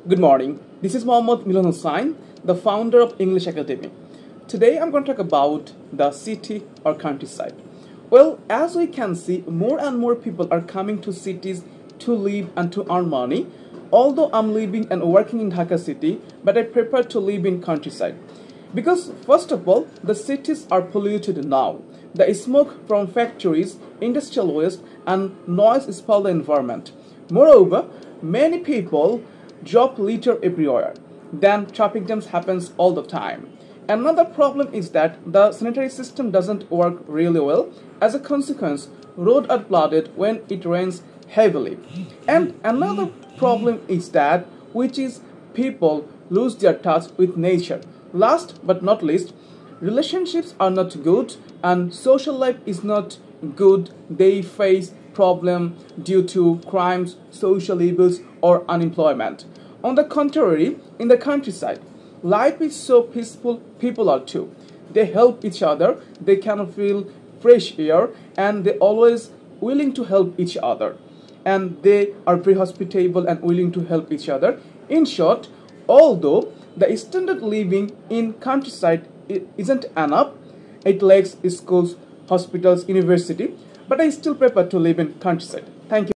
Good morning. This is Mohammad Milan Hussain, the founder of English Academy. Today I'm going to talk about the city or countryside. Well, as we can see, more and more people are coming to cities to live and to earn money. Although I'm living and working in Dhaka city, but I prefer to live in countryside. Because first of all, the cities are polluted now. The smoke from factories, industrial waste and noise spoil the environment. Moreover, many people drop litter everywhere. Then traffic jams happens all the time. Another problem is that the sanitary system doesn't work really well. As a consequence, roads are flooded when it rains heavily. And another problem is that which is people lose their touch with nature. Last but not least, relationships are not good and social life is not good. They face problem due to crimes, social evils or unemployment. On the contrary, in the countryside, life is so peaceful, people are too. They help each other, they can feel fresh air and they always willing to help each other. And they are very hospitable and willing to help each other. In short, although the standard living in countryside isn't enough, it lacks schools, hospitals, university, but I still prefer to live in countryside. Thank you.